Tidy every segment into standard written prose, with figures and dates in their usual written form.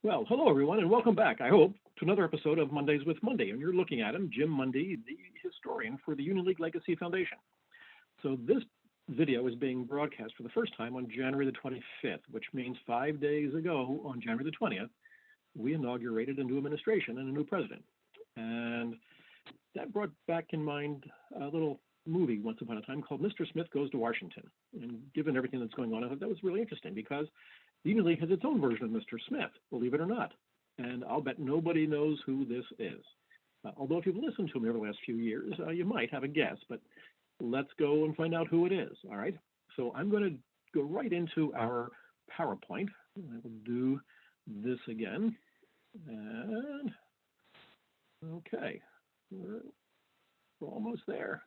Well, hello everyone, and welcome back, I hope, to another episode of Mondays with Monday. And you're looking at him, Jim Mundy, the historian for the Union League Legacy Foundation. So this video is being broadcast for the first time on January the 25th, which means 5 days ago, on January the 20th, we inaugurated a new administration and a new president. And that brought back in mind a little movie once upon a time called Mr. Smith Goes to Washington. And given everything that's going on, I thought that was really interesting because the Union League has its own version of Mr. Smith, believe it or not. And I'll bet nobody knows who this is. Although if you've listened to me over the last few years, you might have a guess, but let's go and find out who it is, all right? So I'm going to go right into our PowerPoint. I will do this again. And, okay, we're almost there.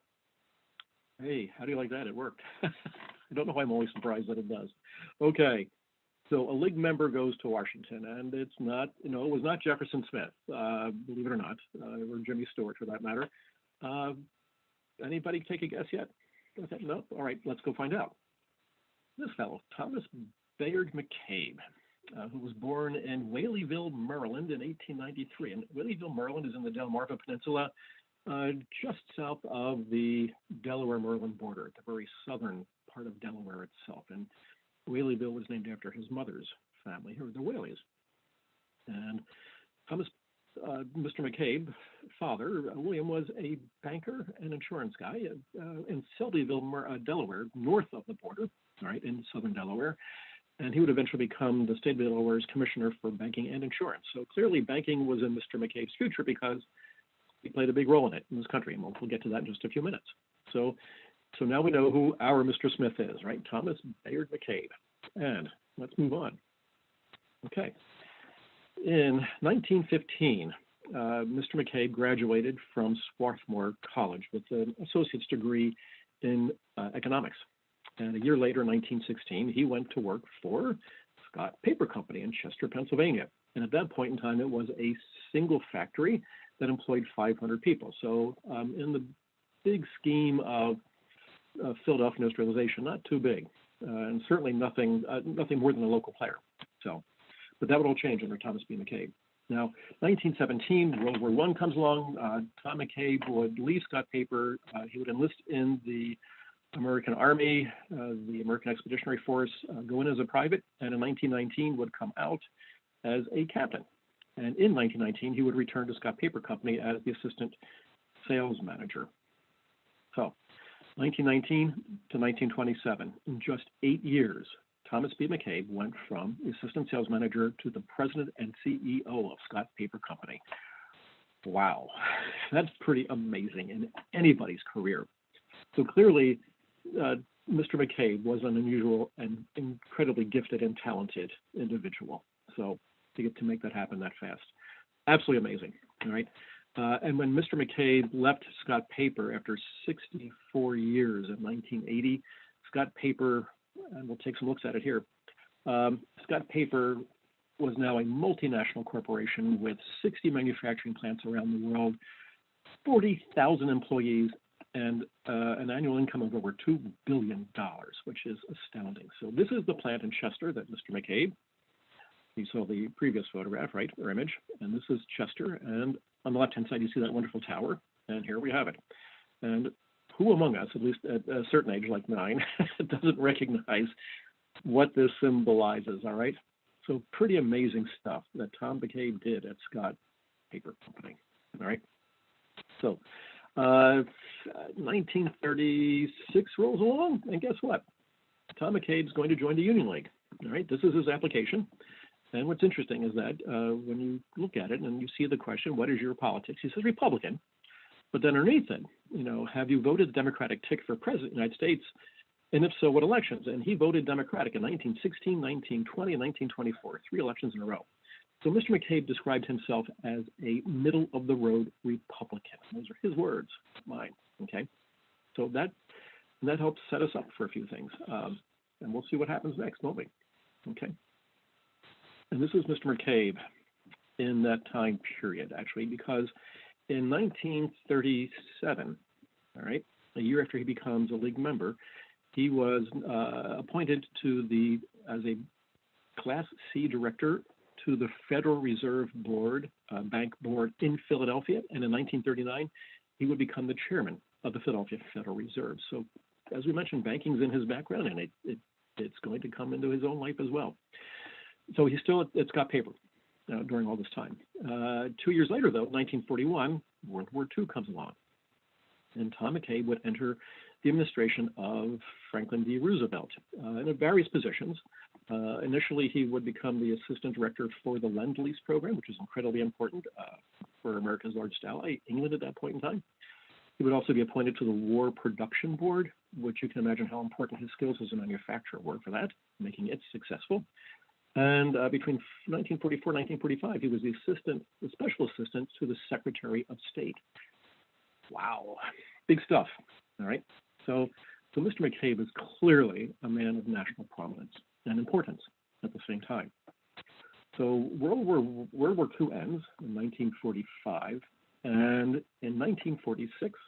Hey, how do you like that? It worked. I don't know why I'm always surprised that it does. Okay. So a League member goes to Washington, and it's not, it was not Jefferson Smith, believe it or not, or Jimmy Stewart for that matter. Anybody take a guess yet? Okay, no? All right, let's go find out. This fellow, Thomas Bayard McCabe, who was born in Whaleyville, Maryland in 1893. And Whaleyville, Maryland is in the Delmarva Peninsula, just south of the Delaware-Maryland border, at the very southern part of Delaware itself. And Whaleyville was named after his mother's family, who were the Whaleys. And Mr. McCabe, father, William, was a banker and insurance guy in Selbyville, Delaware, north of the border, all right, in southern Delaware. And he would eventually become the state of Delaware's commissioner for banking and insurance. So clearly banking was in Mr. McCabe's future because he played a big role in it in this country. And we'll get to that in just a few minutes. So now we know who our Mr. Smith is, right? Thomas Bayard McCabe. And let's move on. Okay. In 1915, Mr. McCabe graduated from Swarthmore College with an associate's degree in economics. And a year later, in 1916, he went to work for Scott Paper Company in Chester, Pennsylvania. And at that point in time, it was a single factory that employed 500 people. So in the big scheme of Philadelphia industrialization, not too big, and certainly nothing more than a local player. So, but that would all change under Thomas B. McCabe. Now, 1917, World War I comes along. Tom McCabe would leave Scott Paper. He would enlist in the American Army, the American Expeditionary Force, go in as a private, and in 1919 would come out as a captain. And in 1919, he would return to Scott Paper Company as the assistant sales manager. So, 1919 to 1927, in just 8 years, Thomas B. McCabe went from the assistant sales manager to the president and CEO of Scott Paper Company. Wow, that's pretty amazing in anybody's career. So clearly, Mr. McCabe was an unusual and incredibly gifted and talented individual. So to get to make that happen that fast, absolutely amazing. All right. And when Mr. McCabe left Scott Paper after 64 years in 1980, Scott Paper, and we'll take some looks at it here, Scott Paper was now a multinational corporation with 60 manufacturing plants around the world, 40,000 employees, and an annual income of over $2 billion, which is astounding. So this is the plant in Chester that Mr. McCabe, you saw the previous photograph, right, or image, and this is Chester, and on the left-hand side, you see that wonderful tower, and here we have it. And who among us, at least at a certain age like mine, doesn't recognize what this symbolizes, all right? So pretty amazing stuff that Tom McCabe did at Scott Paper Company, all right? So 1936 rolls along, and guess what? Tom McCabe's going to join the Union League, all right? This is his application. And what's interesting is that when you look at it and you see the question, what is your politics? He says Republican. But then underneath it, have you voted Democratic ticket for president of the United States? And if so, what elections? And he voted Democratic in 1916, 1920, and 1924, 3 elections in a row. So Mr. McCabe described himself as a middle-of-the-road Republican. Those are his words, mine, okay? So that helps set us up for a few things. And we'll see what happens next, won't we? Okay. And this is Mr. McCabe in that time period, actually, because in 1937, all right, a year after he becomes a League member, he was appointed as a Class C director to the Federal Reserve Board, Bank Board in Philadelphia, and in 1939, he would become the chairman of the Philadelphia Federal Reserve. So, as we mentioned, banking's in his background, and it's going to come into his own life as well. So he's still at Scott Paper during all this time. 2 years later, though, 1941, World War II comes along, and Tom McCabe would enter the administration of Franklin D. Roosevelt in various positions. Initially, he would become the assistant director for the Lend-Lease program, which is incredibly important for America's largest ally, England, at that point in time. He would also be appointed to the War Production Board, which you can imagine how important his skills as a manufacturer were for that, making it successful. And between 1944 and 1945, he was the special assistant to the Secretary of State. Wow, big stuff. All right. So Mr. McCabe is clearly a man of national prominence and importance at the same time. So World War II ends in 1945, and in 1946,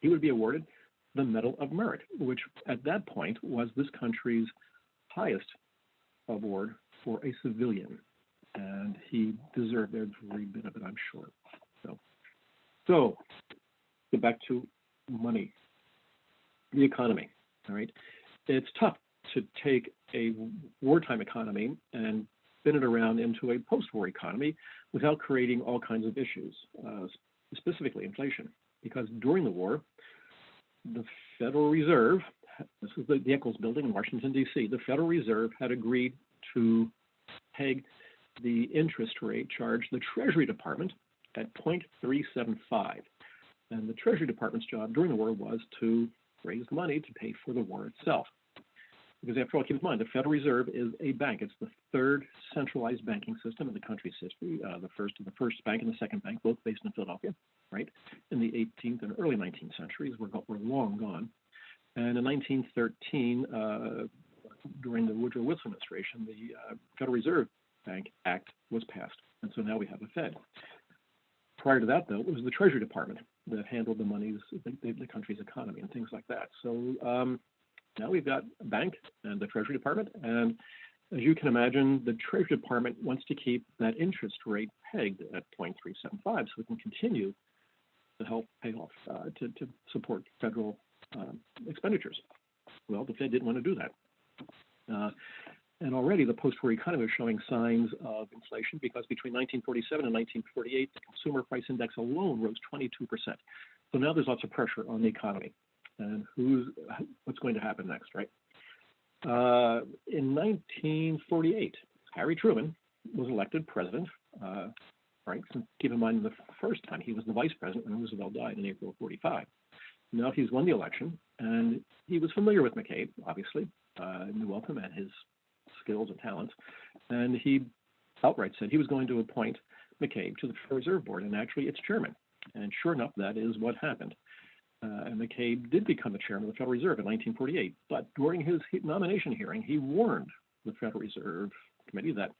he would be awarded the Medal of Merit, which at that point was this country's highest award for a civilian, and he deserved every bit of it, I'm sure. So get back to money, the economy. All right, it's tough to take a wartime economy and spin it around into a post-war economy without creating all kinds of issues, specifically inflation, because during the war, the Federal Reserve, this is the Eccles Building in Washington, D.C., the Federal Reserve had agreed to peg the interest rate charged the Treasury Department at 0.375. And the Treasury Department's job during the war was to raise money to pay for the war itself. Because after all, keep in mind, the Federal Reserve is a bank. It's the third centralized banking system in the country's history. The first bank and the second bank, both based in Philadelphia, right? In the 18th and early 19th centuries, were long gone. And in 1913, during the Woodrow Wilson administration, the Federal Reserve Bank Act was passed. And so now we have a Fed. Prior to that, though, it was the Treasury Department that handled the monies, the country's economy and things like that. So now we've got a bank and the Treasury Department. And as you can imagine, the Treasury Department wants to keep that interest rate pegged at 0.375 so we can continue to help pay off, to support federal expenditures. Well, the Fed didn't want to do that. And already the post-war economy was showing signs of inflation because between 1947 and 1948, the consumer price index alone rose 22%. So now there's lots of pressure on the economy. And what's going to happen next, right? In 1948, Harry Truman was elected president, right? So keep in mind, the first time he was the vice president when Roosevelt died in April of 45. Now he's won the election, and he was familiar with McCabe, obviously, knew of him and his skills and talents, and he outright said he was going to appoint McCabe to the Federal Reserve Board, and actually its chairman. And sure enough, that is what happened. And McCabe did become the chairman of the Federal Reserve in 1948. But during his nomination hearing, he warned the Federal Reserve Committee that,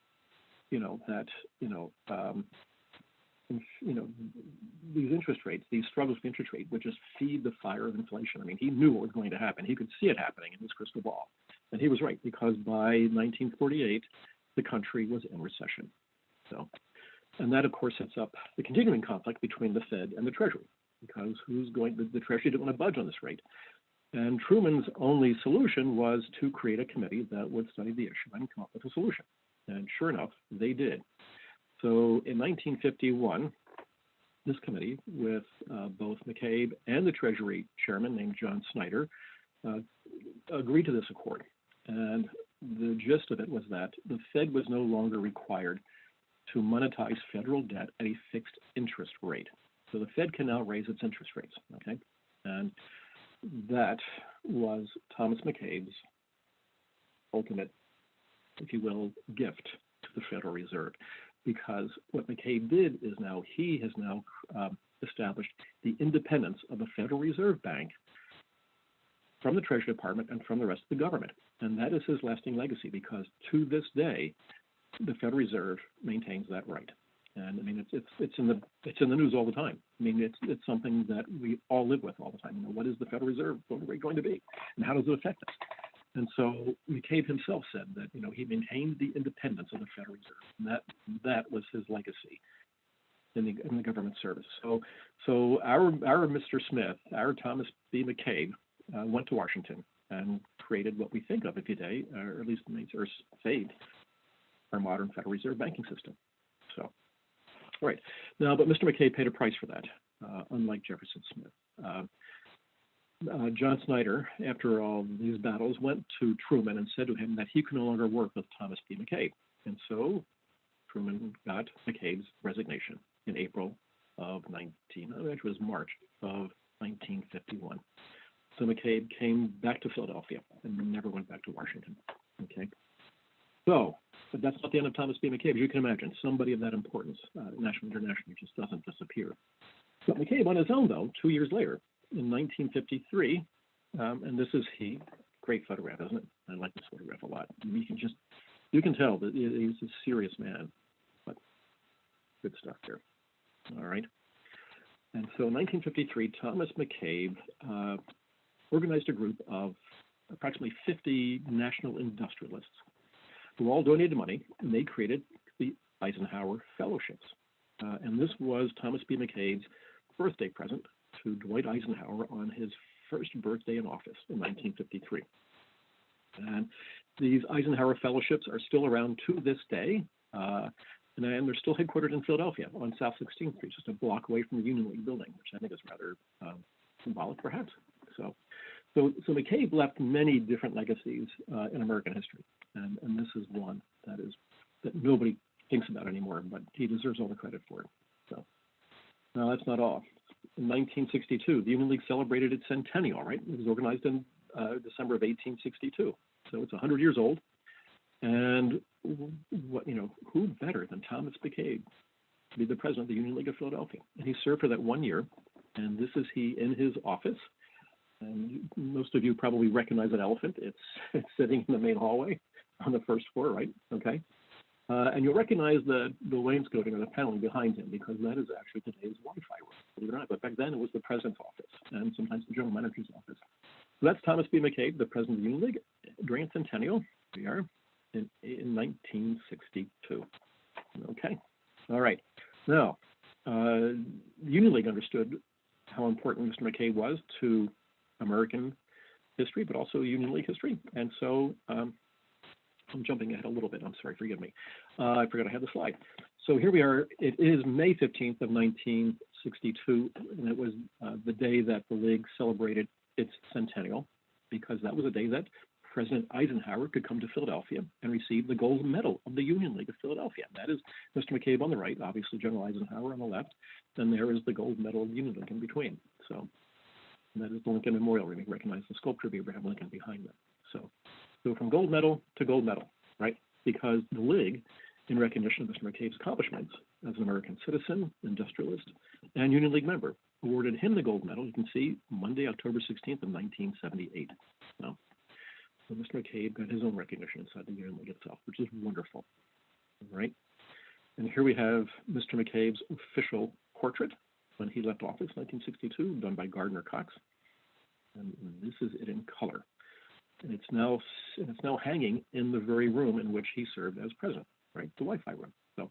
these interest rates, these struggles with interest rate, would just feed the fire of inflation. I mean, he knew what was going to happen. He could see it happening in his crystal ball. And he was right, because by 1948, the country was in recession. So, and that, of course, sets up the continuing conflict between the Fed and the Treasury, because the Treasury didn't want to budge on this rate. And Truman's only solution was to create a committee that would study the issue and come up with a solution. And sure enough, they did. So in 1951, this committee, with both McCabe and the Treasury chairman named John Snyder, agreed to this accord. And the gist of it was that the Fed was no longer required to monetize federal debt at a fixed interest rate. So the Fed can now raise its interest rates, okay? And that was Thomas McCabe's ultimate, if you will, gift to the Federal Reserve. Because what McCabe did is he has now established the independence of the Federal Reserve Bank from the Treasury Department and from the rest of the government. And that is his lasting legacy, because to this day, the Federal Reserve maintains that right. And I mean, it's in the news all the time. I mean, it's something that we all live with all the time. What is the Federal Reserve going to be, and how does it affect us? And so McCabe himself said that, he maintained the independence of the Federal Reserve. And that was his legacy in the government service. So our Mr. Smith, our Thomas B. McCabe, went to Washington and created what we think of today, or at least saved our modern Federal Reserve banking system. So, all right. Now, but Mr. McCabe paid a price for that, unlike Jefferson Smith. John Snyder, after all these battles, went to Truman and said to him that he could no longer work with Thomas B. McCabe. And so Truman got McCabe's resignation in April of March of 1951. So McCabe came back to Philadelphia and never went back to Washington. Okay. So, but that's not the end of Thomas B. McCabe. As you can imagine, somebody of that importance, national, international, just doesn't disappear. But McCabe on his own, though, 2 years later, in 1953, and this is he. Great photograph, isn't it? I like this photograph a lot. You can tell that he's a serious man, but good stuff there. All right. And so in 1953, Thomas McCabe organized a group of approximately 50 national industrialists who all donated money, and they created the Eisenhower Fellowships. And this was Thomas B. McCabe's birthday present to Dwight Eisenhower on his first birthday in office in 1953. And these Eisenhower Fellowships are still around to this day, and they're still headquartered in Philadelphia on South 16th Street, just a block away from the Union League building, which I think is rather symbolic, perhaps. So McCabe left many different legacies in American history, and this is one that nobody thinks about anymore, but he deserves all the credit for it. So now that's not all. In 1962, the Union League celebrated its centennial, right? It was organized in December of 1862. So it's 100 years old. And who better than Thomas McCabe to be the president of the Union League of Philadelphia? And he served for that 1 year. And this is he in his office. And most of you probably recognize that elephant. It's sitting in the main hallway on the first floor, right? Okay. And you'll recognize the wainscoting or the paneling behind him, because that is actually today's Wi-Fi room, believe it or not. But back then it was the president's office and sometimes the general manager's office. So that's Thomas B. McCabe, the president of the Union League, during its centennial. We are in 1962. Okay. All right. Now, the Union League understood how important Mr. McCabe was to American history, but also Union League history. And so I'm jumping ahead a little bit. I'm sorry, forgive me. I forgot I had the slide. So here we are. It is May 15th of 1962, and it was the day that the League celebrated its centennial, because that was a day that President Eisenhower could come to Philadelphia and receive the gold medal of the Union League of Philadelphia. That is Mr. McCabe on the right, obviously General Eisenhower on the left, and there is the gold medal of the Union League in between. So that is the Lincoln Memorial. We recognize the sculpture of Abraham Lincoln behind them. So from gold medal to gold medal, right? Because the League, in recognition of Mr. McCabe's accomplishments as an American citizen, industrialist, and Union League member, awarded him the gold medal. You can see Monday, October 16th of 1978. Now, so Mr. McCabe got his own recognition inside the Union League itself, which is wonderful, right? And here we have Mr. McCabe's official portrait when he left office, 1962, done by Gardner Cox. And this is it in color. And it's now hanging in the very room in which he served as president, right? The Wi-Fi room. So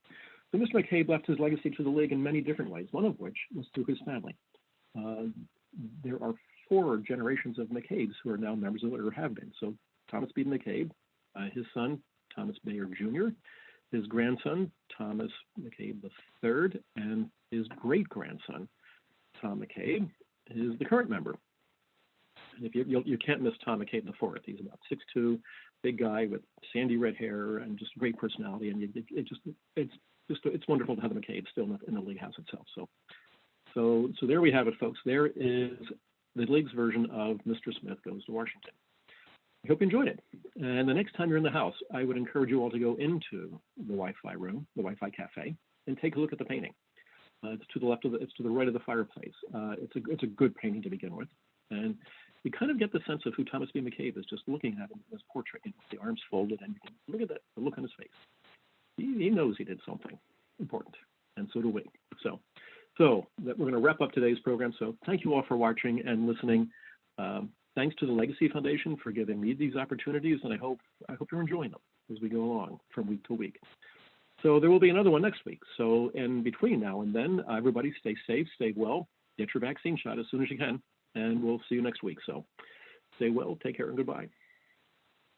Mr. McCabe left his legacy to the League in many different ways, one of which was through his family. There are 4 generations of McCabes who are now members of it, or have been. So Thomas B. McCabe, his son, Thomas Bayard Jr., his grandson, Thomas McCabe III, and his great-grandson, Tom McCabe, is the current member. And if you can't miss Tom McCabe IV. He's about 6'2", big guy with sandy red hair and just great personality. And it's wonderful to have the McCabe still in the League house itself. So there we have it, folks. There is the League's version of Mr. Smith Goes to Washington. I hope you enjoyed it. And the next time you're in the house, I would encourage you all to go into the Wi-Fi room, the Wi-Fi cafe, and take a look at the painting. It's to the left of it's to the right of the fireplace. It's a good painting to begin with, and you kind of get the sense of who Thomas B. McCabe is just looking at him in his portrait, with the arms folded, and you can look at that, the look on his face. He knows he did something important, and so do we. So that we're going to wrap up today's program. So thank you all for watching and listening. thanks to the Legacy Foundation for giving me these opportunities, and I hope you're enjoying them as we go along from week to week. So there will be another one next week. So in between now and then, everybody stay safe, stay well, get your vaccine shot as soon as you can, and we'll see you next week. So stay well, take care, and goodbye.